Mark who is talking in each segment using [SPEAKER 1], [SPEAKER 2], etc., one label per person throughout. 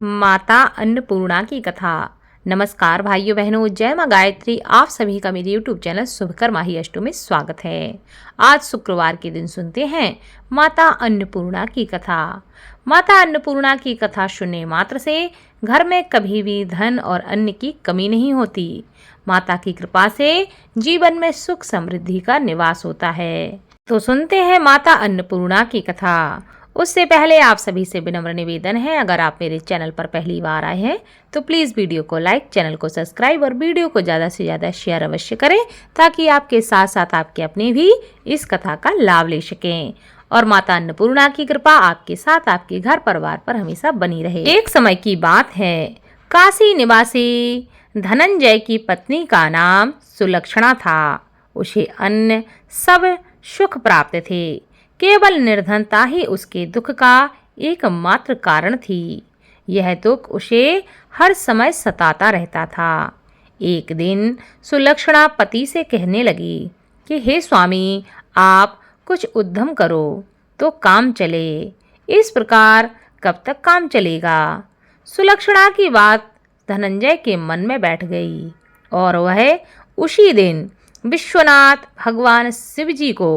[SPEAKER 1] माता अन्नपूर्णा की कथा। नमस्कार भाइयों बहनों, जय माँ गायत्री। आप सभी का मेरे YouTube चैनल शुभकर्मा ही अष्टो में स्वागत है। आज शुक्रवार के दिन सुनते हैं माता अन्नपूर्णा की कथा। माता अन्नपूर्णा की कथा सुनने मात्र से घर में कभी भी धन और अन्न की कमी नहीं होती। माता की कृपा से जीवन में सुख समृद्धि का निवास होता है। तो सुनते हैं माता अन्नपूर्णा की कथा। उससे पहले आप सभी से विनम्र निवेदन है, अगर आप मेरे चैनल पर पहली बार आए हैं तो प्लीज़ वीडियो को लाइक, चैनल को सब्सक्राइब और वीडियो को ज़्यादा से ज़्यादा शेयर अवश्य करें, ताकि आपके साथ साथ आपके अपने भी इस कथा का लाभ ले सकें और माता अन्नपूर्णा की कृपा आपके साथ आपके घर परिवार पर हमेशा बनी रहे। एक समय की बात है, काशी निवासी धनंजय की पत्नी का नाम सुलक्षणा था। उसे अन्य सब सुख प्राप्त थे, केवल निर्धनता ही उसके दुख का एकमात्र कारण थी। यह दुख उसे हर समय सताता रहता था। एक दिन सुलक्षणा पति से कहने लगी कि हे स्वामी, आप कुछ उद्यम करो तो काम चले। इस प्रकार कब तक काम चलेगा? सुलक्षणा की बात धनंजय के मन में बैठ गई और वह उसी दिन विश्वनाथ भगवान शिव जी को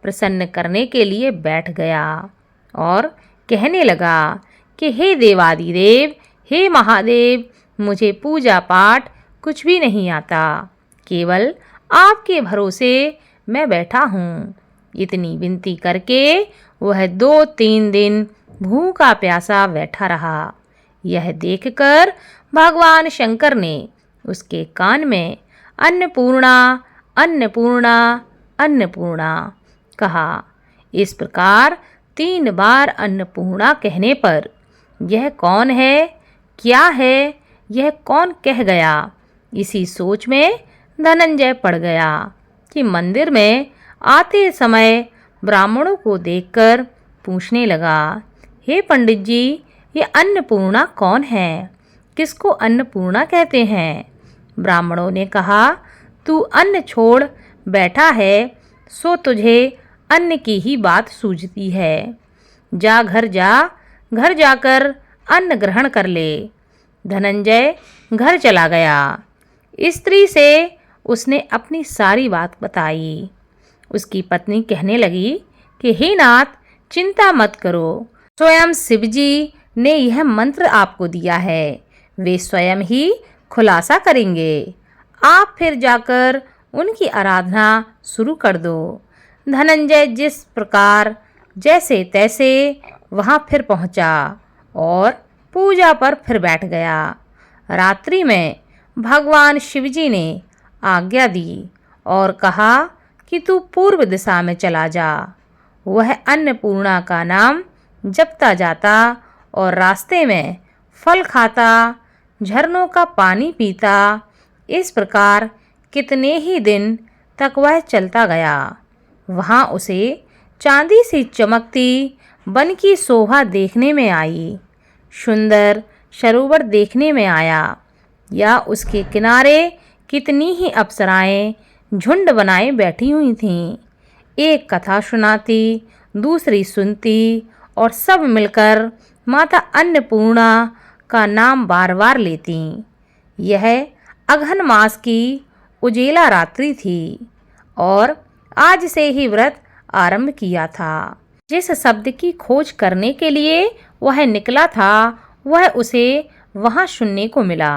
[SPEAKER 1] प्रसन्न करने के लिए बैठ गया और कहने लगा कि हे देवादिदेव, हे महादेव, मुझे पूजा पाठ कुछ भी नहीं आता, केवल आपके भरोसे मैं बैठा हूँ। इतनी विनती करके वह 2-3 दिन भूखा प्यासा बैठा रहा। यह देखकर भगवान शंकर ने उसके कान में अन्नपूर्णा अन्नपूर्णा अन्नपूर्णा कहा। इस प्रकार 3 बार अन्नपूर्णा कहने पर यह कौन है, क्या है, यह कौन कह गया, इसी सोच में धनंजय पड़ गया कि मंदिर में आते समय ब्राह्मणों को देखकर पूछने लगा, हे पंडित जी, ये अन्नपूर्णा कौन है? किसको अन्नपूर्णा कहते हैं? ब्राह्मणों ने कहा, तू अन्न छोड़ बैठा है सो तुझे अन्न की ही बात सूझती है। जा, घर जाकर अन्न ग्रहण कर ले। धनंजय घर चला गया। स्त्री से उसने अपनी सारी बात बताई। उसकी पत्नी कहने लगी कि हे नाथ, चिंता मत करो, स्वयं शिवजी ने यह मंत्र आपको दिया है, वे स्वयं ही खुलासा करेंगे। आप फिर जाकर उनकी आराधना शुरू कर दो। धनंजय जिस प्रकार जैसे तैसे वहाँ फिर पहुँचा और पूजा पर फिर बैठ गया। रात्रि में भगवान शिवजी ने आज्ञा दी और कहा कि तू पूर्व दिशा में चला जा। वह अन्नपूर्णा का नाम जपता जाता और रास्ते में फल खाता, झरनों का पानी पीता। इस प्रकार कितने ही दिन तक वह चलता गया। वहाँ उसे चांदी सी चमकती वन की शोभा देखने में आई, सुंदर सरोवर देखने में आया, या उसके किनारे कितनी ही अप्सराएं झुंड बनाए बैठी हुई थीं। एक कथा सुनाती, दूसरी सुनती और सब मिलकर माता अन्नपूर्णा का नाम बार बार लेती। यह अघन मास की उजेला रात्रि थी और आज से ही व्रत आरंभ किया था। जिस शब्द की खोज करने के लिए वह निकला था वह उसे वहां सुनने को मिला।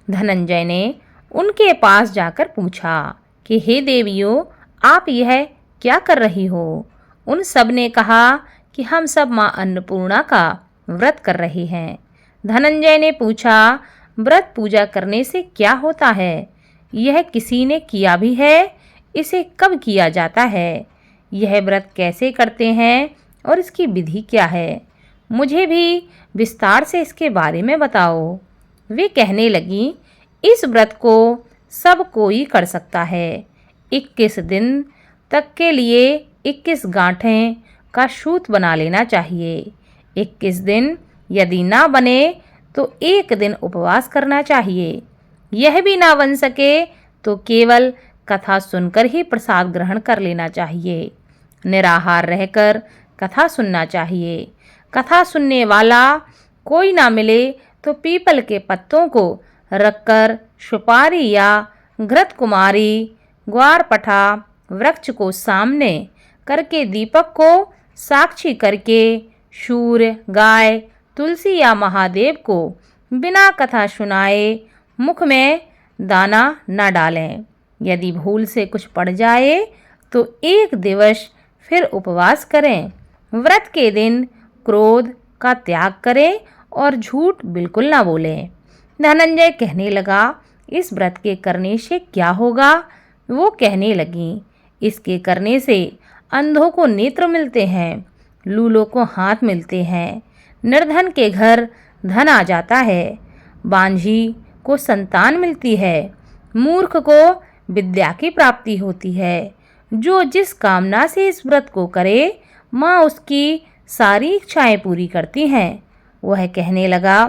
[SPEAKER 1] धनंजय ने उनके पास जाकर पूछा कि हे देवियों, आप यह क्या कर रही हो? उन सब ने कहा कि हम सब माँ अन्नपूर्णा का व्रत कर रहे हैं। धनंजय ने पूछा, व्रत पूजा करने से क्या होता है? यह किसी ने किया भी है? इसे कब किया जाता है? यह व्रत कैसे करते हैं और इसकी विधि क्या है? मुझे भी विस्तार से इसके बारे में बताओ। वे कहने लगी, इस व्रत को सब कोई कर सकता है। 21 दिन तक के लिए 21 गांठें का सूत बना लेना चाहिए। 21 दिन यदि ना बने तो 1 दिन उपवास करना चाहिए। यह भी ना बन सके तो केवल कथा सुनकर ही प्रसाद ग्रहण कर लेना चाहिए। निराहार रहकर कथा सुनना चाहिए। कथा सुनने वाला कोई ना मिले तो पीपल के पत्तों को रखकर सुपारी या घृत कुमारी ग्वारपठा वृक्ष को सामने करके दीपक को साक्षी करके सूर्य, गाय, तुलसी या महादेव को बिना कथा सुनाए मुख में दाना न डालें। यदि भूल से कुछ पड़ जाए तो 1 दिवस फिर उपवास करें। व्रत के दिन क्रोध का त्याग करें और झूठ बिल्कुल ना बोलें। धनंजय कहने लगा, इस व्रत के करने से क्या होगा? वो कहने लगी, इसके करने से अंधों को नेत्र मिलते हैं, लूलों को हाथ मिलते हैं, निर्धन के घर धन आ जाता है, बांझी को संतान मिलती है, मूर्ख को विद्या की प्राप्ति होती है। जो जिस कामना से इस व्रत को करे माँ उसकी सारी इच्छाएं पूरी करती हैं। वह कहने लगा,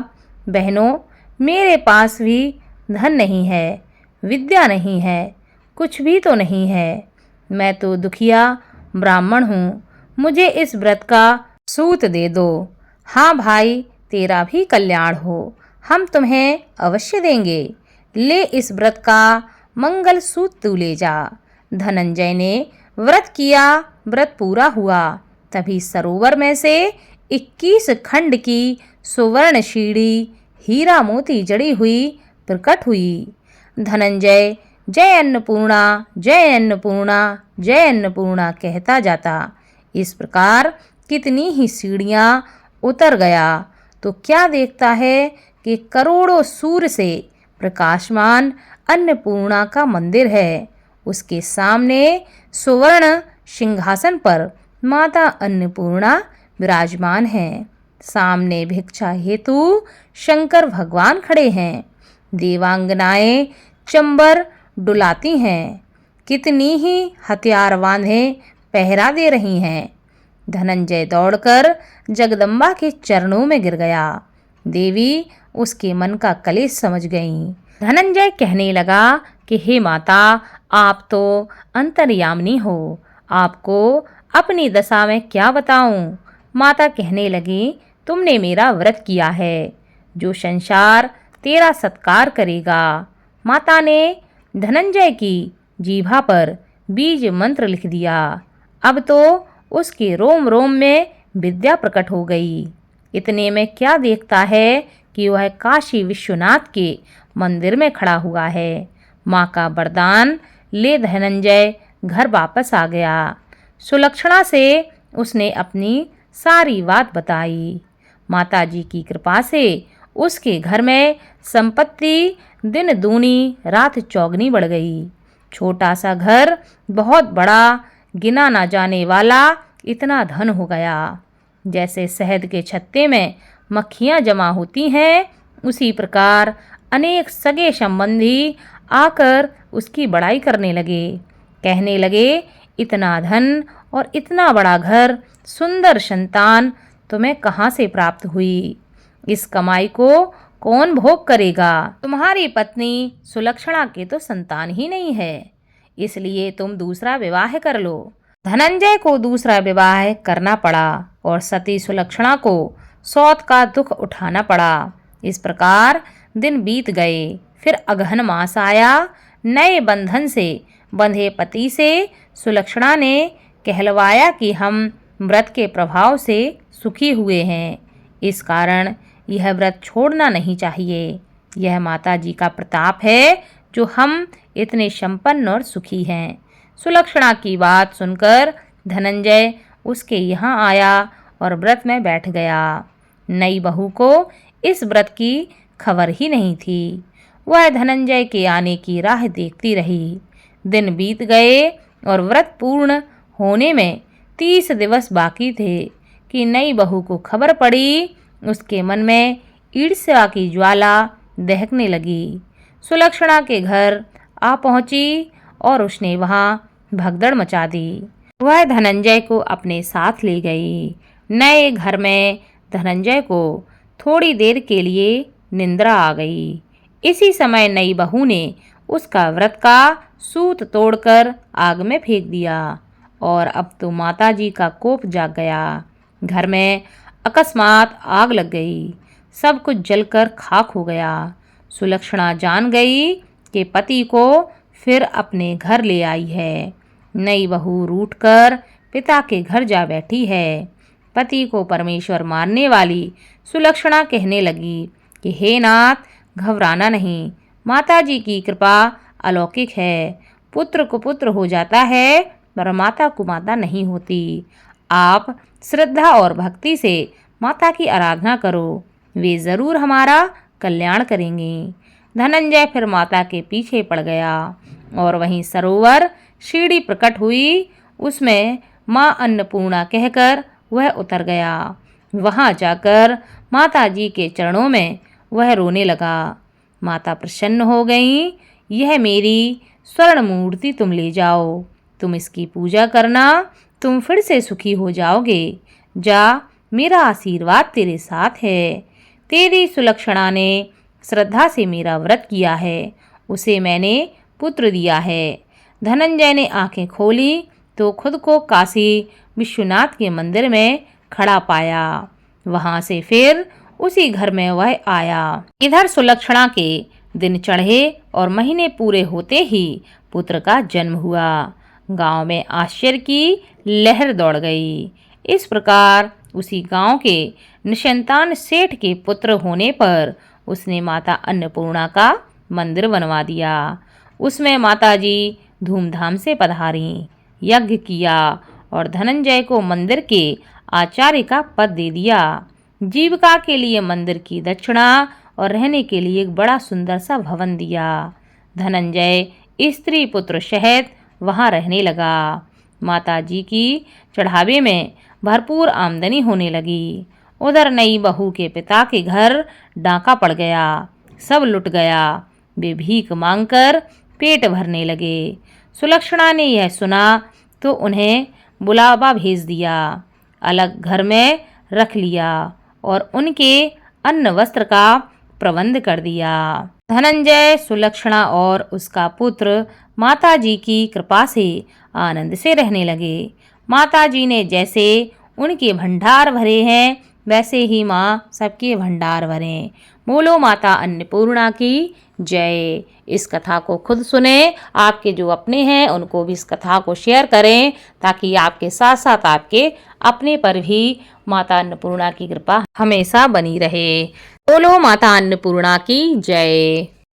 [SPEAKER 1] बहनों, मेरे पास भी धन नहीं है, विद्या नहीं है, कुछ भी तो नहीं है। मैं तो दुखिया ब्राह्मण हूँ, मुझे इस व्रत का सूत दे दो। हाँ भाई, तेरा भी कल्याण हो, हम तुम्हें अवश्य देंगे। ले इस व्रत का मंगल सूत तू ले जा। धनंजय ने व्रत किया, व्रत पूरा हुआ। तभी सरोवर में से 21 खंड की सुवर्ण शीड़ी हीरा मोती जड़ी हुई प्रकट हुई। धनंजय जय अन्नपूर्णा, जय अन्नपूर्णा, जय अन्नपूर्णा कहता जाता। इस प्रकार कितनी ही सीढ़ियाँ उतर गया तो क्या देखता है कि करोड़ों सूर्य से प्रकाशमान अन्नपूर्णा का मंदिर है। उसके सामने सुवर्ण सिंहासन पर माता अन्नपूर्णा विराजमान हैं। सामने भिक्षा हेतु शंकर भगवान खड़े हैं। देवांगनाएं चंबर डुलाती हैं। कितनी ही हथियार बांधे पहरा दे रही हैं। धनंजय दौड़कर जगदम्बा के चरणों में गिर गया। देवी उसके मन का कलेश समझ गईं। धनंजय कहने लगा कि हे माता, आप तो अंतर्यामिनी हो, आपको अपनी दशा में क्या बताऊं। माता कहने लगी, तुमने मेरा व्रत किया है, जो संसार तेरा सत्कार करेगा। माता ने धनंजय की जीभा पर बीज मंत्र लिख दिया। अब तो उसके रोम रोम में विद्या प्रकट हो गई। इतने में क्या देखता है कि वह काशी विश्वनाथ के मंदिर में खड़ा हुआ है। माँ का वरदान ले धनंजय घर वापस आ गया। सुलक्षणा से उसने अपनी सारी बात बताई। माताजी की कृपा से उसके घर में संपत्ति दिन दूनी रात चौगनी बढ़ गई। छोटा सा घर बहुत बड़ा, गिना ना जाने वाला इतना धन हो गया। जैसे शहद के छत्ते में मक्खियाँ जमा होती हैं, उसी प्रकार अनेक सगे संबंधी आकर उसकी बड़ाई करने लगे। कहने लगे, इतना धन और इतना बड़ा घर, सुंदर संतान तुम्हें कहाँ से प्राप्त हुई? इस कमाई को कौन भोग करेगा? तुम्हारी पत्नी सुलक्षणा के तो संतान ही नहीं है, इसलिए तुम दूसरा विवाह कर लो। धनंजय को दूसरा विवाह करना पड़ा और सती सुलक्षणा को सौत का दुख उठाना पड़ा। इस प्रकार दिन बीत गए। फिर अगहन मास आया। नए बंधन से बंधे पति से सुलक्षणा ने कहलवाया कि हम व्रत के प्रभाव से सुखी हुए हैं, इस कारण यह व्रत छोड़ना नहीं चाहिए। यह माता जी का प्रताप है जो हम इतने संपन्न और सुखी हैं। सुलक्षणा की बात सुनकर धनंजय उसके यहाँ आया और व्रत में बैठ गया। नई बहू को इस व्रत की खबर ही नहीं थी। वह धनंजय के आने की राह देखती रही। दिन बीत गए और व्रत पूर्ण होने में 30 दिवस बाकी थे कि नई बहू को खबर पड़ी। उसके मन में ईर्ष्या की ज्वाला दहकने लगी। सुलक्षणा के घर आ पहुंची और उसने वहां भगदड़ मचा दी। वह धनंजय को अपने साथ ले गई। नए घर में धनंजय को थोड़ी देर के लिए निंद्रा आ गई। इसी समय नई बहू ने उसका व्रत का सूत तोड़कर आग में फेंक दिया और अब तो माताजी का कोप जाग गया। घर में अकस्मात आग लग गई। सब कुछ जलकर खाक हो गया। सुलक्षणा जान गई कि पति को फिर अपने घर ले आई है। नई बहू रूठकर पिता के घर जा बैठी है। पति को परमेश्वर मारने वाली सुलक्षणा कहने लगी कि हे नाथ, घबराना नहीं, माता जी की कृपा अलौकिक है। पुत्र को पुत्र हो जाता है पर माता को माता नहीं होती। आप श्रद्धा और भक्ति से माता की आराधना करो, वे ज़रूर हमारा कल्याण करेंगे। धनंजय फिर माता के पीछे पड़ गया और वहीं सरोवर सीढ़ी प्रकट हुई, उसमें माँ अन्नपूर्णा कहकर वह उतर गया। वहां जाकर माता जी के चरणों में वह रोने लगा। माता प्रसन्न हो गईं। यह मेरी स्वर्ण मूर्ति तुम ले जाओ, तुम इसकी पूजा करना, तुम फिर से सुखी हो जाओगे। जा, मेरा आशीर्वाद तेरे साथ है। तेरी सुलक्षणा ने श्रद्धा से मेरा व्रत किया है, उसे मैंने पुत्र दिया है। धनंजय ने आंखें खोली तो खुद को काशी विश्वनाथ के मंदिर में खड़ा पाया। वहां से फिर उसी घर में वह आया। इधर सुलक्षणा के दिन चढ़े और महीने पूरे होते ही पुत्र का जन्म हुआ। गांव में आश्चर्य की लहर दौड़ गई। इस प्रकार उसी गांव के निसंतान सेठ के पुत्र होने पर उसने माता अन्नपूर्णा का मंदिर बनवा दिया। उसमें माताजी धूमधाम से पधारी, यज्ञ किया और धनंजय को मंदिर के आचार्य का पद दे दिया। जीविका के लिए मंदिर की दक्षिणा और रहने के लिए एक बड़ा सुंदर सा भवन दिया। धनंजय स्त्री पुत्र सहित वहां रहने लगा। माता जी की चढ़ावे में भरपूर आमदनी होने लगी। उधर नई बहू के पिता के घर डाका पड़ गया, सब लुट गया। वे भीख मांगकर पेट भरने लगे। सुलक्षणा ने यह सुना तो उन्हें बुलावा भेज दिया, अलग घर में रख लिया और उनके अन्न वस्त्र का प्रबंध कर दिया। धनंजय, सुलक्षणा और उसका पुत्र माता जी की कृपा से आनंद से रहने लगे। माता जी ने जैसे उनके भंडार भरे हैं वैसे ही माँ सबके भंडार भरें। बोलो माता अन्नपूर्णा की जय। इस कथा को खुद सुने, आपके जो अपने हैं उनको भी इस कथा को शेयर करें ताकि आपके साथ साथ आपके अपने पर भी माता अन्नपूर्णा की कृपा हमेशा बनी रहे। बोलो माता अन्नपूर्णा की जय।